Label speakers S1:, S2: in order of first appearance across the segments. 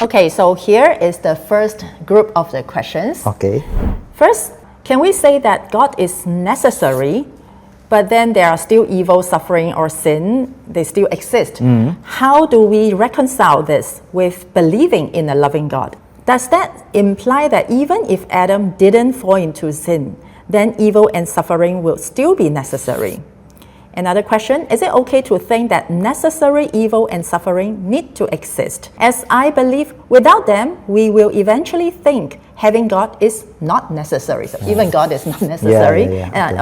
S1: Okay, so here is the first group of the questions.
S2: Okay.
S1: First, can we say that God is necessary, but then there are still evil, suffering, or sin? They still exist. How do we reconcile this with believing in a loving God? Does that imply that even if Adam didn't fall into sin, then evil and suffering will still be necessary? Another question, is it okay to think that necessary evil and suffering need to exist? As I believe without them, we will eventually think having God is not necessary. So even God is not necessary.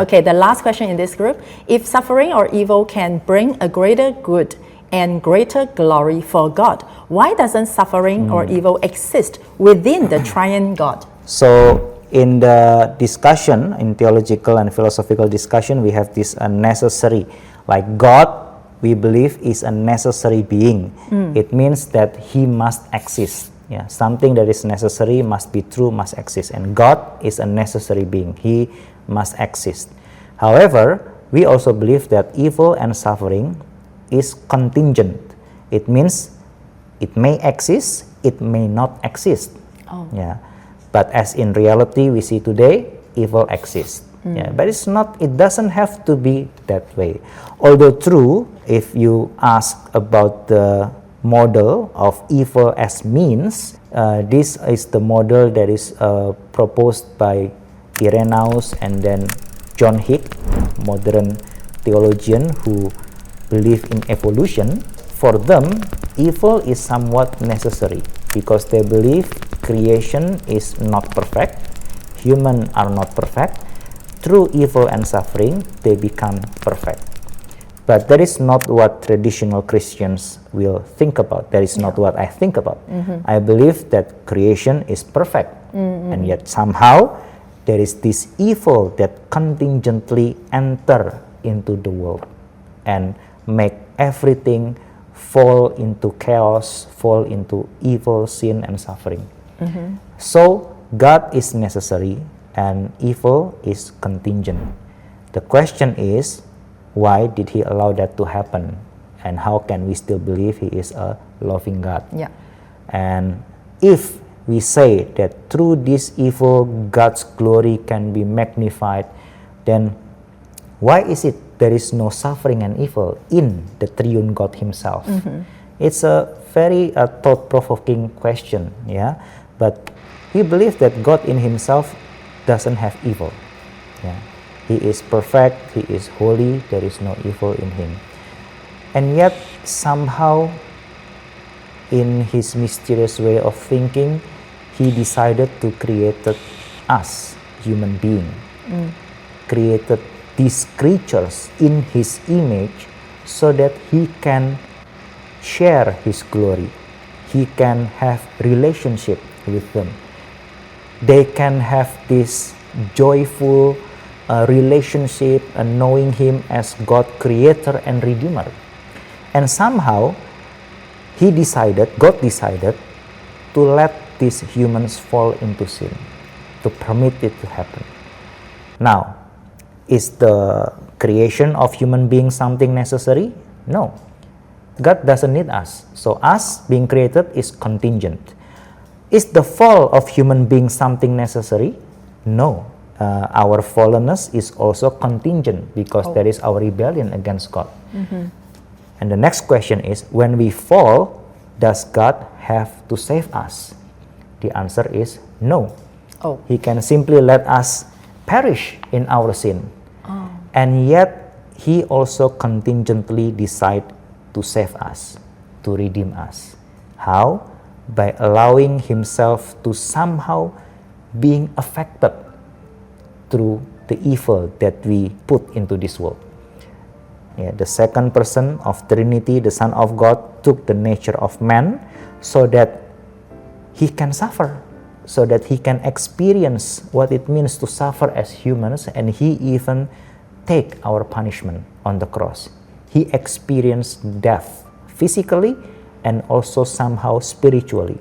S1: Okay, the last question in this group, if suffering or evil can bring a greater good and greater glory for God, why doesn't suffering or evil exist within the triune God?
S2: So, in the discussion, in theological and philosophical discussion, we have this necessary. Like God, we believe, is a necessary being. It means that He must exist. Yeah, something that is necessary must be true, must exist. And God is a necessary being. He must exist. However, we also believe that evil and suffering is contingent. It means it may exist, it may not exist. Yeah. But as in reality we see today, evil exists. Yeah, but it doesn't have to be that way. Although true, if you ask about the model of evil as means, this is the model that is proposed by Irenaeus and then John Hick, modern theologian who believe in evolution. For them, evil is somewhat necessary because they believe creation is not perfect, humans are not perfect. Through evil and suffering, they become perfect. But that is not what traditional Christians will think about. That is not what I think about. I believe that creation is perfect, and yet somehow there is this evil that contingently enter into the world and make everything fall into chaos, fall into evil, sin, and suffering. So God is necessary and evil is contingent. The question is, why did He allow that to happen? And how can we still believe He is a loving God?
S1: Yeah.
S2: And if we say that through this evil, God's glory can be magnified, then why is it there is no suffering and evil in the triune God Himself? It's a very thought-provoking question, yeah. But we believe that God in Himself doesn't have evil. Yeah. He is perfect, He is holy, there is no evil in Him. And yet, somehow, in His mysterious way of thinking, He decided to create us, human being. Created these creatures in His image so that He can share His glory. He can have relationship with them. They can have this joyful relationship and knowing Him as God creator and redeemer. And somehow God decided to let these humans fall into sin, to permit it to happen. Now, is the creation of human beings something necessary? No. God doesn't need us. So us being created is contingent. Is the fall of human beings something necessary? No. Our fallenness is also contingent because there is our rebellion against God. And the next question is, when we fall, does God have to save us? The answer is no. He can simply let us perish in our sin. And yet, He also contingently decide to save us, to redeem us. How? By allowing Himself to somehow being affected through the evil that we put into this world. Yeah, the second person of Trinity, the Son of God, took the nature of man so that He can suffer, so that He can experience what it means to suffer as humans, and He even take our punishment on the cross. He experienced death physically and also somehow spiritually,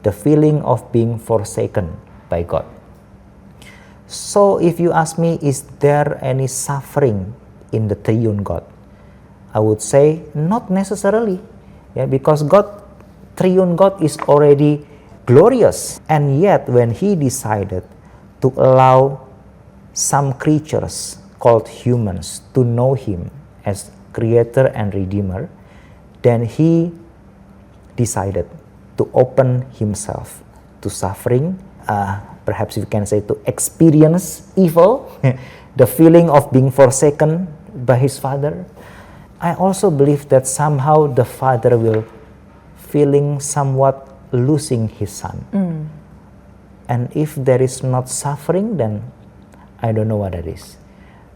S2: the feeling of being forsaken by God. So if you ask me, is there any suffering in the triune God? I would say not necessarily, because God triune God is already glorious. And yet when he decided to allow some creatures called humans to know him as creator and redeemer, then he decided to open himself to suffering, perhaps you can say to experience evil, the feeling of being forsaken by his Father. I also believe that somehow the Father will feeling somewhat losing his Son. And if there is not suffering, then I don't know what it is.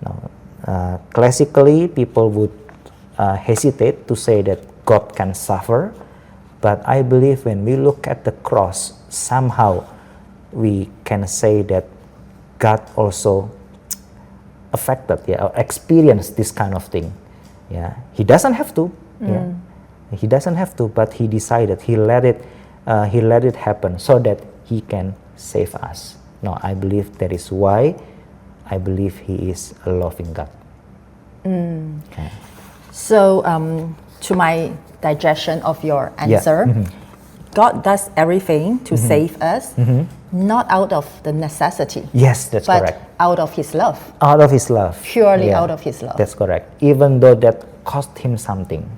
S2: Now, classically, people would hesitate to say that God can suffer, but I believe when we look at the cross, somehow we can say that God also affected, or experienced this kind of thing. He doesn't have to. He doesn't have to, but he decided. He let it happen so that he can save us. Now, I believe that is why I believe he is a loving God. Okay.
S1: So, to my digestion of your answer, God does everything to save us, not out of the necessity.
S2: Yes, that's
S1: but
S2: correct.
S1: Out of his love.
S2: Out of his love.
S1: Purely out of his love.
S2: That's correct. Even though that cost him something.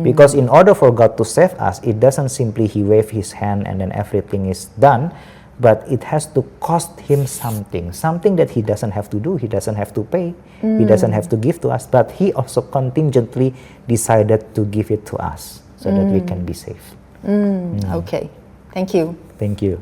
S2: Because in order for God to save us, it doesn't simply he wave his hand and then everything is done, but it has to cost him something that he doesn't have to do, he doesn't have to pay, he doesn't have to give to us, but he also contingently decided to give it to us so that we can be saved.
S1: Okay, thank you.
S2: Thank you.